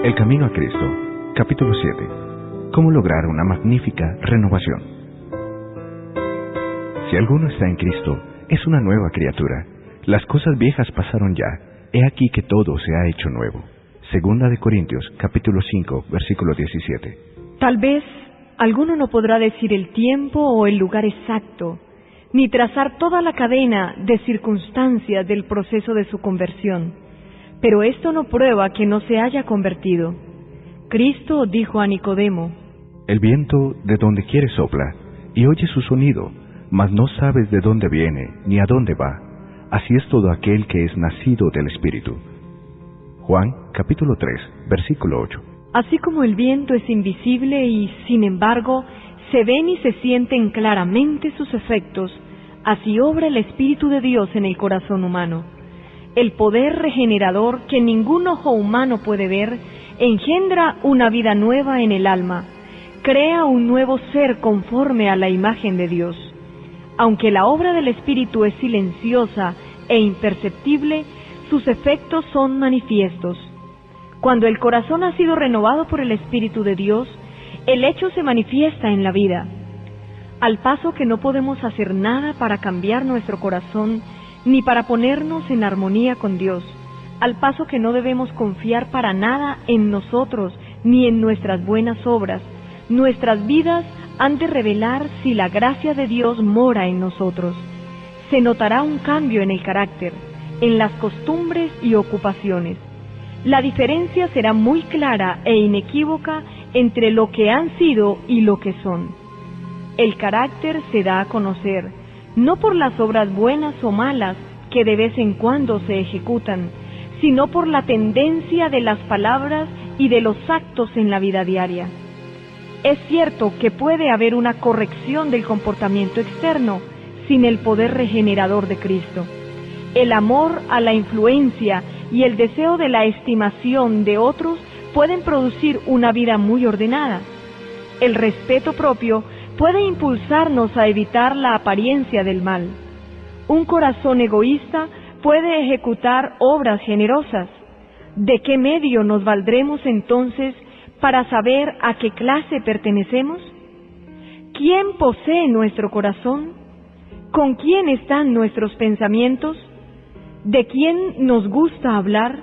El camino a Cristo, capítulo 7. ¿Cómo lograr una magnífica renovación? Si alguno está en Cristo, es una nueva criatura. Las cosas viejas pasaron ya. He aquí que todo se ha hecho nuevo. Segunda de Corintios, capítulo 5, versículo 17. Tal vez alguno no podrá decir el tiempo o el lugar exacto, ni trazar toda la cadena de circunstancias del proceso de su conversión. Pero esto no prueba que no se haya convertido. Cristo dijo a Nicodemo: El viento de donde quiere sopla, y oye su sonido, mas no sabes de dónde viene, ni a dónde va. Así es todo aquel que es nacido del Espíritu. Juan, capítulo 3, versículo 8. Así como el viento es invisible y, sin embargo, se ven y se sienten claramente sus efectos, así obra el Espíritu de Dios en el corazón humano. El poder regenerador que ningún ojo humano puede ver engendra una vida nueva en el alma, crea un nuevo ser conforme a la imagen de Dios. Aunque la obra del Espíritu es silenciosa e imperceptible, sus efectos son manifiestos. Cuando el corazón ha sido renovado por el Espíritu de Dios, el hecho se manifiesta en la vida. Al paso que no podemos hacer nada para cambiar nuestro corazón, ni para ponernos en armonía con Dios, al paso que no debemos confiar para nada en nosotros ni en nuestras buenas obras, nuestras vidas han de revelar si la gracia de Dios mora en nosotros. Se notará un cambio en el carácter, en las costumbres y ocupaciones. La diferencia será muy clara e inequívoca entre lo que han sido y lo que son. El carácter se da a conocer, no por las obras buenas o malas que de vez en cuando se ejecutan, sino por la tendencia de las palabras y de los actos en la vida diaria. Es cierto que puede haber una corrección del comportamiento externo sin el poder regenerador de Cristo. El amor a la influencia y el deseo de la estimación de otros pueden producir una vida muy ordenada. El respeto propio puede impulsarnos a evitar la apariencia del mal. Un corazón egoísta puede ejecutar obras generosas. ¿De qué medio nos valdremos entonces para saber a qué clase pertenecemos? ¿Quién posee nuestro corazón? ¿Con quién están nuestros pensamientos? ¿De quién nos gusta hablar?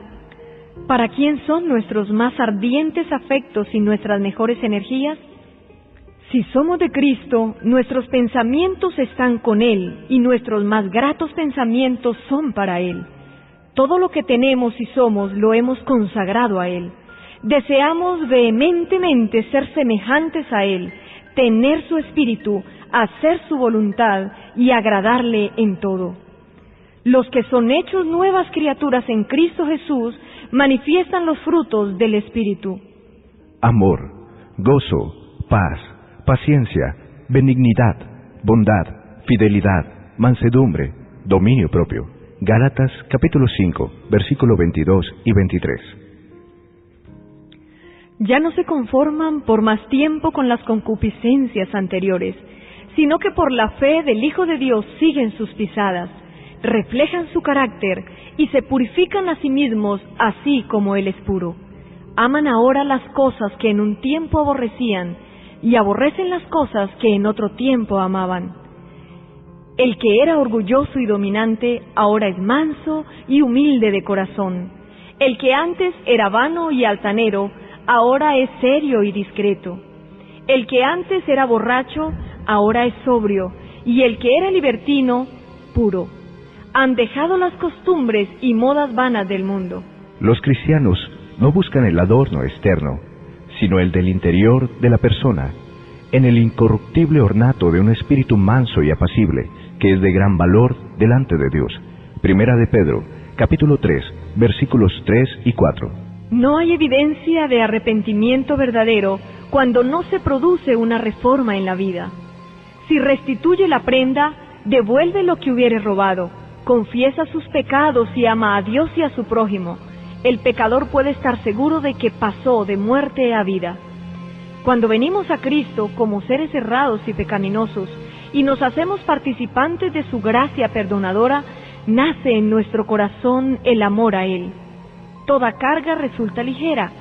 ¿Para quién son nuestros más ardientes afectos y nuestras mejores energías? Si somos de Cristo, nuestros pensamientos están con Él y nuestros más gratos pensamientos son para Él. Todo lo que tenemos y somos lo hemos consagrado a Él. Deseamos vehementemente ser semejantes a Él, tener su espíritu, hacer su voluntad y agradarle en todo. Los que son hechos nuevas criaturas en Cristo Jesús manifiestan los frutos del Espíritu: Amor, gozo, paz, paciencia, benignidad, bondad, fidelidad, mansedumbre, dominio propio. Gálatas capítulo 5, versículo 22 y 23. Ya no se conforman por más tiempo con las concupiscencias anteriores, sino que por la fe del Hijo de Dios siguen sus pisadas, reflejan su carácter y se purifican a sí mismos así como Él es puro. Aman ahora las cosas que en un tiempo aborrecían y aborrecen las cosas que en otro tiempo amaban. El que era orgulloso y dominante ahora es manso y humilde de corazón. El que antes era vano y altanero ahora es serio y discreto. El que antes era borracho ahora es sobrio, y el que era libertino, puro. Han dejado las costumbres y modas vanas del mundo. Los cristianos no buscan el adorno externo, sino el del interior de la persona, en el incorruptible ornato de un espíritu manso y apacible, que es de gran valor delante de Dios. Primera de Pedro, capítulo 3, versículos 3 y 4. No hay evidencia de arrepentimiento verdadero cuando no se produce una reforma en la vida. Si restituye la prenda, devuelve lo que hubiere robado, confiesa sus pecados y ama a Dios y a su prójimo. El pecador puede estar seguro de que pasó de muerte a vida. Cuando venimos a Cristo como seres errados y pecaminosos y nos hacemos participantes de su gracia perdonadora, nace en nuestro corazón el amor a Él. Toda carga resulta ligera,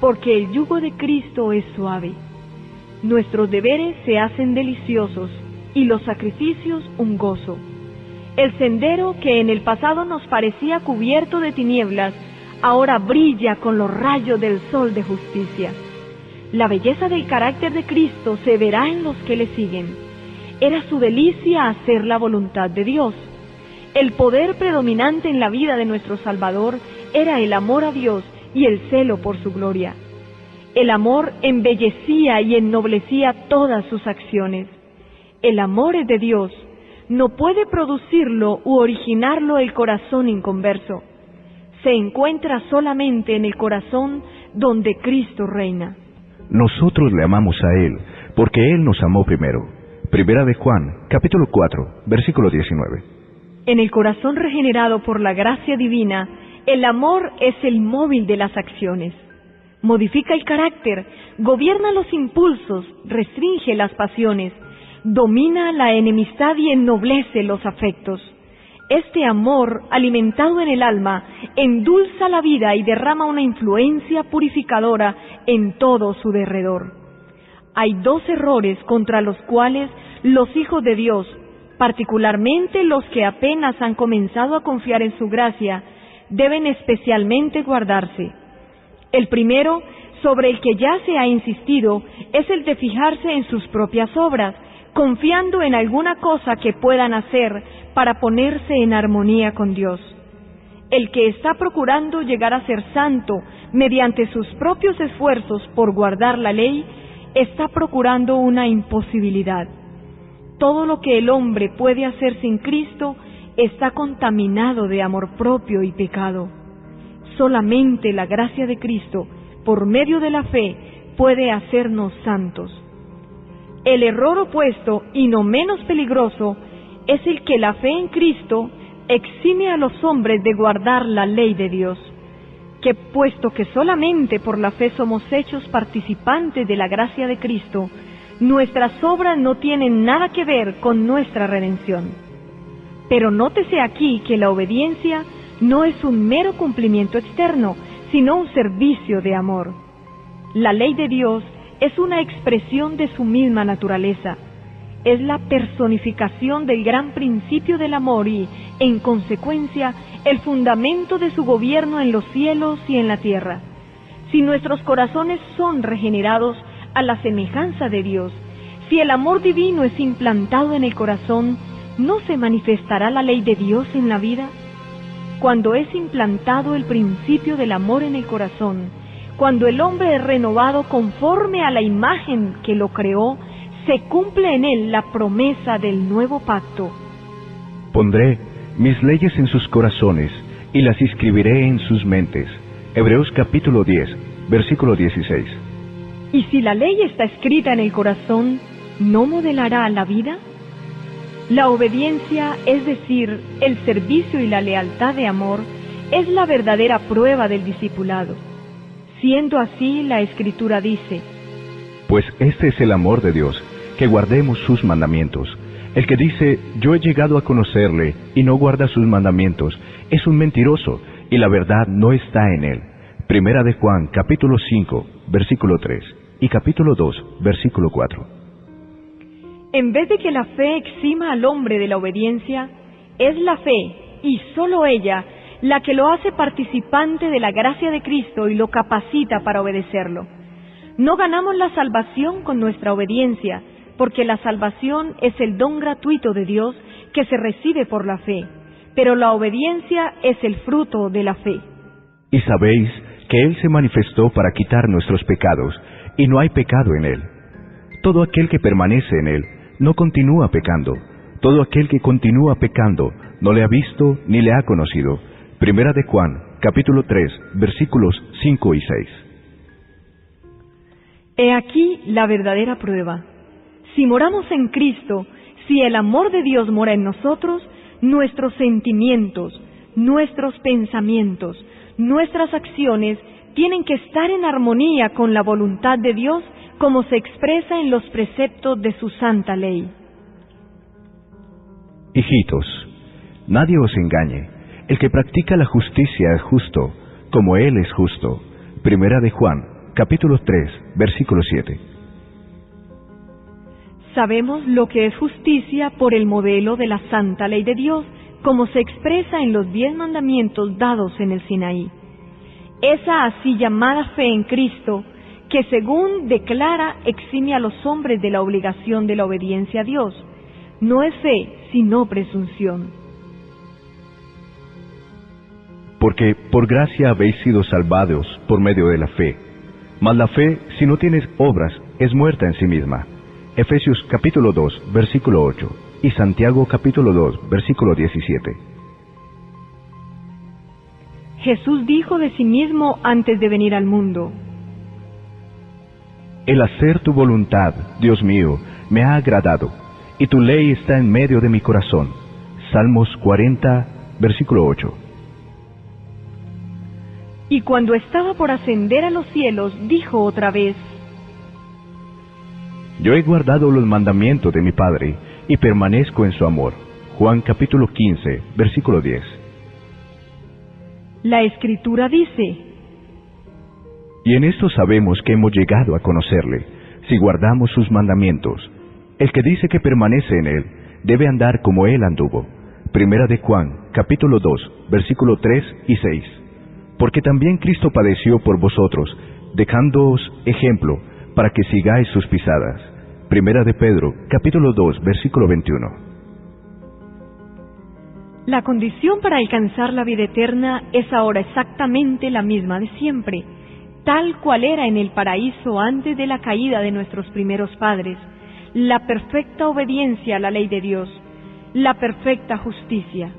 porque el yugo de Cristo es suave. Nuestros deberes se hacen deliciosos y los sacrificios un gozo. El sendero que en el pasado nos parecía cubierto de tinieblas, ahora brilla con los rayos del sol de justicia. La belleza del carácter de Cristo se verá en los que le siguen. Era su delicia hacer la voluntad de Dios. El poder predominante en la vida de nuestro Salvador era el amor a Dios y el celo por su gloria. El amor embellecía y ennoblecía todas sus acciones. El amor es de Dios. No puede producirlo u originarlo el corazón inconverso. Se encuentra solamente en el corazón donde Cristo reina. Nosotros le amamos a Él, porque Él nos amó primero. Primera de Juan, capítulo 4, versículo 19. En el corazón regenerado por la gracia divina, el amor es el móvil de las acciones. Modifica el carácter, gobierna los impulsos, restringe las pasiones, domina la enemistad y ennoblece los afectos. Este amor, alimentado en el alma, endulza la vida y derrama una influencia purificadora en todo su derredor. Hay dos errores contra los cuales los hijos de Dios, particularmente los que apenas han comenzado a confiar en su gracia, deben especialmente guardarse. El primero, sobre el que ya se ha insistido, es el de fijarse en sus propias obras, confiando en alguna cosa que puedan hacer para ponerse en armonía con Dios. El que está procurando llegar a ser santo mediante sus propios esfuerzos por guardar la ley, está procurando una imposibilidad. Todo lo que el hombre puede hacer sin Cristo está contaminado de amor propio y pecado. Solamente la gracia de Cristo, por medio de la fe, puede hacernos santos. El error opuesto, y no menos peligroso, es el que la fe en Cristo exime a los hombres de guardar la ley de Dios, que puesto que solamente por la fe somos hechos participantes de la gracia de Cristo, nuestras obras no tienen nada que ver con nuestra redención. Pero nótese aquí que la obediencia no es un mero cumplimiento externo, sino un servicio de amor. La ley de Dios es una expresión de su misma naturaleza. Es la personificación del gran principio del amor y, en consecuencia, el fundamento de su gobierno en los cielos y en la tierra. Si nuestros corazones son regenerados a la semejanza de Dios, si el amor divino es implantado en el corazón, ¿no se manifestará la ley de Dios en la vida? Cuando es implantado el principio del amor en el corazón, cuando el hombre es renovado conforme a la imagen que lo creó, se cumple en él la promesa del nuevo pacto. Pondré mis leyes en sus corazones y las inscribiré en sus mentes. Hebreos capítulo 10, versículo 16. Y si la ley está escrita en el corazón, ¿no modelará la vida? La obediencia, es decir, el servicio y la lealtad de amor, es la verdadera prueba del discipulado. Siendo así, la Escritura dice: Pues este es el amor de Dios, que guardemos sus mandamientos. El que dice, yo he llegado a conocerle, y no guarda sus mandamientos, es un mentiroso, y la verdad no está en él. Primera de Juan, capítulo 5, versículo 3, y capítulo 2, versículo 4. En vez de que la fe exima al hombre de la obediencia, es la fe, y sólo ella, la que lo hace participante de la gracia de Cristo y lo capacita para obedecerlo. No ganamos la salvación con nuestra obediencia, porque la salvación es el don gratuito de Dios que se recibe por la fe, pero la obediencia es el fruto de la fe. Y sabéis que Él se manifestó para quitar nuestros pecados, y no hay pecado en Él. Todo aquel que permanece en Él no continúa pecando. Todo aquel que continúa pecando no le ha visto ni le ha conocido. Primera de Juan, capítulo 3, versículos 5 y 6. He aquí la verdadera prueba. Si moramos en Cristo, si el amor de Dios mora en nosotros, nuestros sentimientos, nuestros pensamientos, nuestras acciones tienen que estar en armonía con la voluntad de Dios, como se expresa en los preceptos de su santa ley. Hijitos, nadie os engañe. El que practica la justicia es justo, como Él es justo. Primera de Juan, capítulo 3, versículo 7. Sabemos lo que es justicia por el modelo de la santa ley de Dios, como se expresa en los 10 mandamientos dados en el Sinaí. Esa así llamada fe en Cristo, que según declara exime a los hombres de la obligación de la obediencia a Dios, no es fe, sino presunción. Porque por gracia habéis sido salvados por medio de la fe. Mas la fe, si no tienes obras, es muerta en sí misma. Efesios capítulo 2, versículo 8, y Santiago capítulo 2, versículo 17. Jesús dijo de sí mismo antes de venir al mundo: El hacer tu voluntad, Dios mío, me ha agradado, y tu ley está en medio de mi corazón. Salmos 40, versículo 8. Y cuando estaba por ascender a los cielos, dijo otra vez: Yo he guardado los mandamientos de mi Padre, y permanezco en su amor. Juan capítulo 15, versículo 10. La Escritura dice: Y en esto sabemos que hemos llegado a conocerle, si guardamos sus mandamientos. El que dice que permanece en él, debe andar como él anduvo. Primera de Juan, capítulo 2, versículo 3 y 6. Porque también Cristo padeció por vosotros, dejándoos ejemplo, para que sigáis sus pisadas. Primera de Pedro, capítulo 2, versículo 21. La condición para alcanzar la vida eterna es ahora exactamente la misma de siempre, tal cual era en el paraíso antes de la caída de nuestros primeros padres, la perfecta obediencia a la ley de Dios, la perfecta justicia.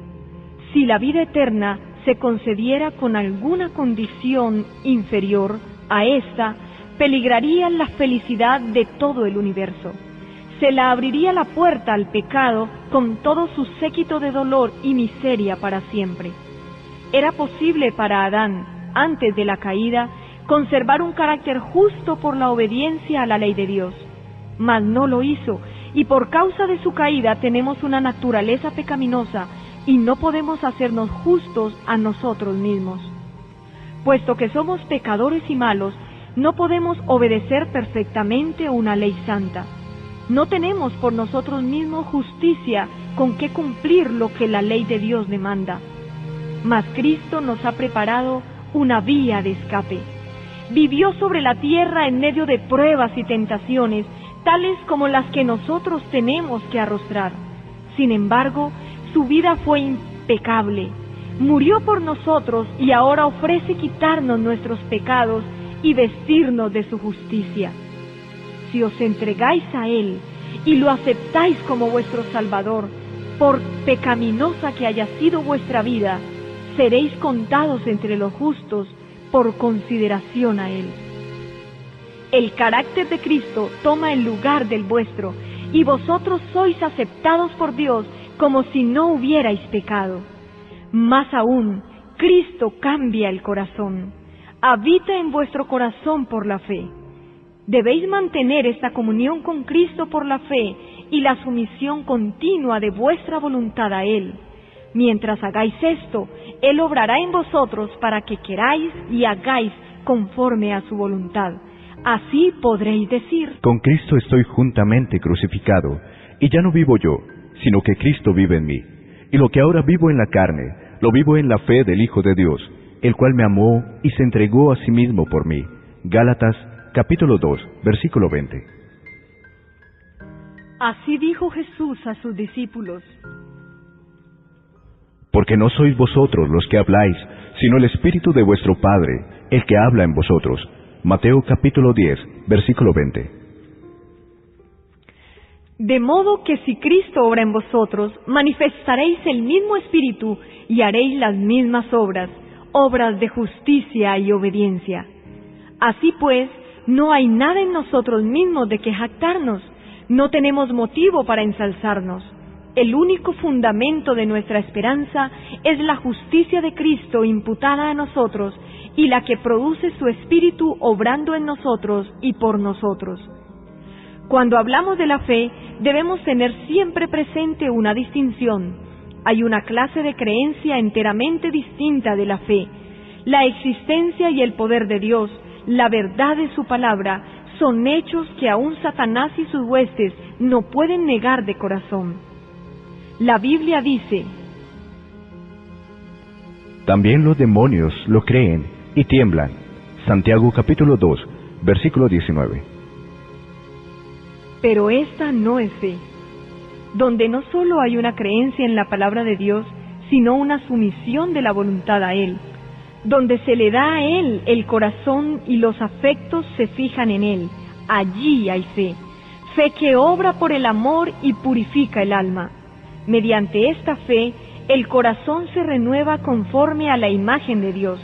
Si la vida eterna se concediera con alguna condición inferior a esta, peligraría la felicidad de todo el universo. Se la abriría la puerta al pecado con todo su séquito de dolor y miseria para siempre. Era posible para Adán, antes de la caída, conservar un carácter justo por la obediencia a la ley de Dios, mas no lo hizo, y por causa de su caída tenemos una naturaleza pecaminosa y no podemos hacernos justos a nosotros mismos. Puesto que somos pecadores y malos, no podemos obedecer perfectamente una ley santa. No tenemos por nosotros mismos justicia con que cumplir lo que la ley de Dios demanda. Mas Cristo nos ha preparado una vía de escape. Vivió sobre la tierra en medio de pruebas y tentaciones, tales como las que nosotros tenemos que arrostrar. Sin embargo, su vida fue impecable. Murió por nosotros y ahora ofrece quitarnos nuestros pecados y vestirnos de su justicia. Si os entregáis a Él y lo aceptáis como vuestro Salvador, por pecaminosa que haya sido vuestra vida, seréis contados entre los justos por consideración a Él. El carácter de Cristo toma el lugar del vuestro, y vosotros sois aceptados por Dios como si no hubierais pecado. Más aún, Cristo cambia el corazón. Habita en vuestro corazón por la fe. Debéis mantener esta comunión con Cristo por la fe y la sumisión continua de vuestra voluntad a Él. Mientras hagáis esto, Él obrará en vosotros para que queráis y hagáis conforme a su voluntad. Así podréis decir: Con Cristo estoy juntamente crucificado, y ya no vivo yo, sino que Cristo vive en mí. Y lo que ahora vivo en la carne, lo vivo en la fe del Hijo de Dios, el cual me amó y se entregó a sí mismo por mí. Gálatas, capítulo 2, versículo 20. Así dijo Jesús a sus discípulos: Porque no sois vosotros los que habláis, sino el Espíritu de vuestro Padre, el que habla en vosotros. Mateo capítulo 10, versículo 20. De modo que si Cristo obra en vosotros, manifestaréis el mismo Espíritu y haréis las mismas obras, obras de justicia y obediencia. Así pues, no hay nada en nosotros mismos de que jactarnos, no tenemos motivo para ensalzarnos. El único fundamento de nuestra esperanza es la justicia de Cristo imputada a nosotros y la que produce su Espíritu obrando en nosotros y por nosotros. Cuando hablamos de la fe, debemos tener siempre presente una distinción. Hay una clase de creencia enteramente distinta de la fe: la existencia y el poder de Dios, la verdad de su palabra, son hechos que aún Satanás y sus huestes no pueden negar de corazón. La Biblia dice: también los demonios lo creen y tiemblan. Santiago capítulo 2, versículo 19. Pero esta no es fe, donde no solo hay una creencia en la palabra de Dios, sino una sumisión de la voluntad a Él, donde se le da a Él el corazón y los afectos se fijan en Él. Allí hay fe, fe que obra por el amor y purifica el alma. Mediante esta fe, el corazón se renueva conforme a la imagen de Dios,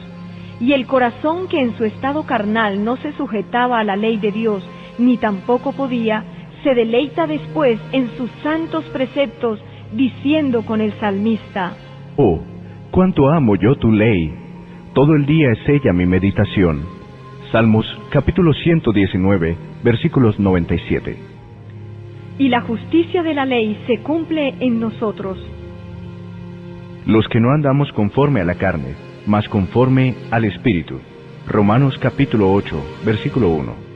y el corazón que en su estado carnal no se sujetaba a la ley de Dios, ni tampoco podía, se deleita después en sus santos preceptos, diciendo con el salmista: oh, cuánto amo yo tu ley, todo el día es ella mi meditación. Salmos capítulo 119, versículos 97. Y la justicia de la ley se cumple en nosotros, los que no andamos conforme a la carne, mas conforme al Espíritu. Romanos capítulo 8, versículo 1.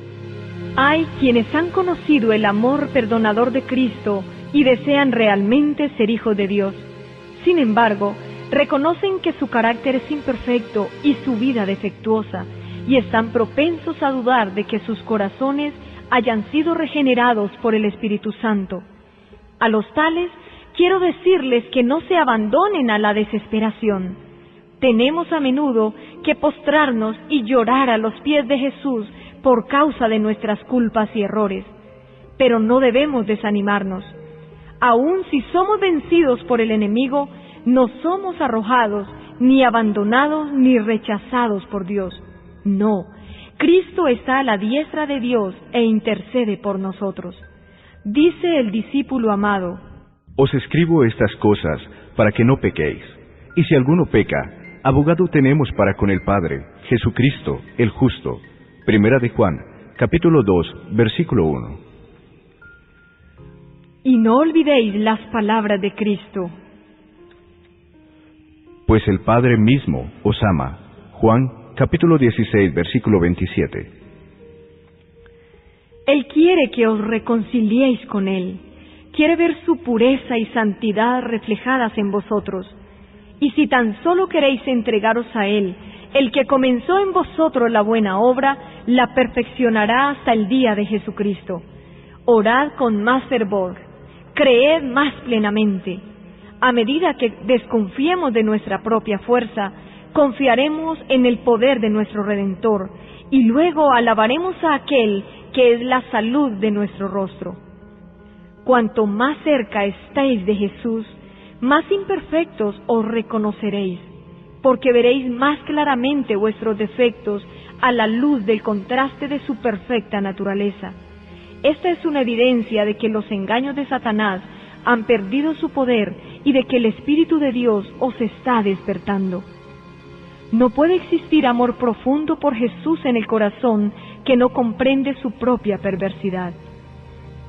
Hay quienes han conocido el amor perdonador de Cristo y desean realmente ser hijos de Dios. Sin embargo, reconocen que su carácter es imperfecto y su vida defectuosa, y están propensos a dudar de que sus corazones hayan sido regenerados por el Espíritu Santo. A los tales, quiero decirles que no se abandonen a la desesperación. Tenemos a menudo que postrarnos y llorar a los pies de Jesús por causa de nuestras culpas y errores, pero no debemos desanimarnos. Aun si somos vencidos por el enemigo, no somos arrojados, ni abandonados, ni rechazados por Dios. No, Cristo está a la diestra de Dios e intercede por nosotros. Dice el discípulo amado: os escribo estas cosas para que no pequéis. Y si alguno peca, abogado tenemos para con el Padre, Jesucristo, el justo. Primera de Juan, capítulo 2, versículo 1. Y no olvidéis las palabras de Cristo: pues el Padre mismo os ama. Juan, capítulo 16, versículo 27. Él quiere que os reconciliéis con Él. Quiere ver su pureza y santidad reflejadas en vosotros. Y si tan solo queréis entregaros a Él, el que comenzó en vosotros la buena obra, la perfeccionará hasta el día de Jesucristo. Orad con más fervor, creed más plenamente. A medida que desconfiemos de nuestra propia fuerza, confiaremos en el poder de nuestro Redentor, y luego alabaremos a aquel que es la salud de nuestro rostro. Cuanto más cerca estéis de Jesús, más imperfectos os reconoceréis, porque veréis más claramente vuestros defectos a la luz del contraste de su perfecta naturaleza. Esta es una evidencia de que los engaños de Satanás han perdido su poder y de que el Espíritu de Dios os está despertando. No puede existir amor profundo por Jesús en el corazón que no comprende su propia perversidad.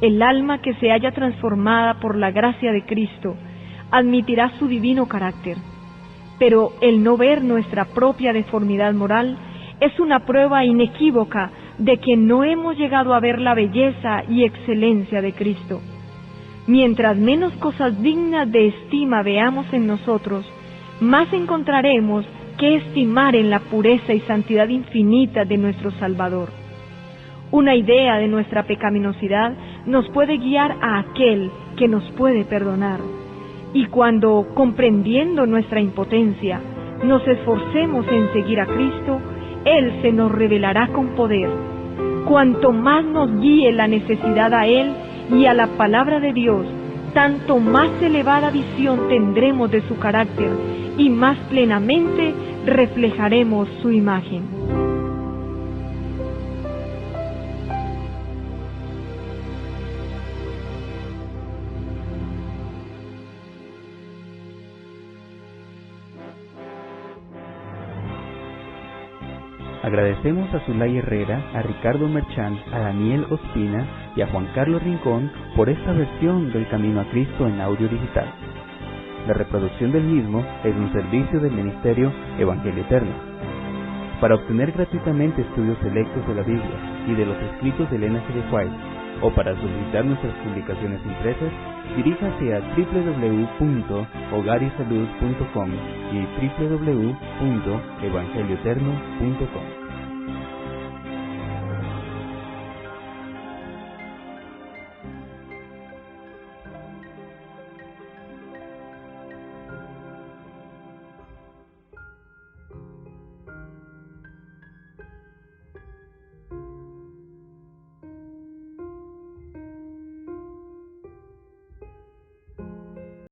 El alma que se haya transformada por la gracia de Cristo admitirá su divino carácter, pero el no ver nuestra propia deformidad moral es una prueba inequívoca de que no hemos llegado a ver la belleza y excelencia de Cristo. Mientras menos cosas dignas de estima veamos en nosotros, más encontraremos que estimar en la pureza y santidad infinita de nuestro Salvador. Una idea de nuestra pecaminosidad nos puede guiar a aquel que nos puede perdonar. Y cuando, comprendiendo nuestra impotencia, nos esforcemos en seguir a Cristo, Él se nos revelará con poder. Cuanto más nos guíe la necesidad a Él y a la palabra de Dios, tanto más elevada visión tendremos de su carácter y más plenamente reflejaremos su imagen. Agradecemos a Zulay Herrera, a Ricardo Merchán, a Daniel Ospina y a Juan Carlos Rincón por esta versión del Camino a Cristo en audio digital. La reproducción del mismo es un servicio del Ministerio Evangelio Eterno. Para obtener gratuitamente estudios selectos de la Biblia y de los escritos de Elena G. de White, o para solicitar nuestras publicaciones impresas, diríjase a www.hogarisalud.com y www.evangelioeterno.com.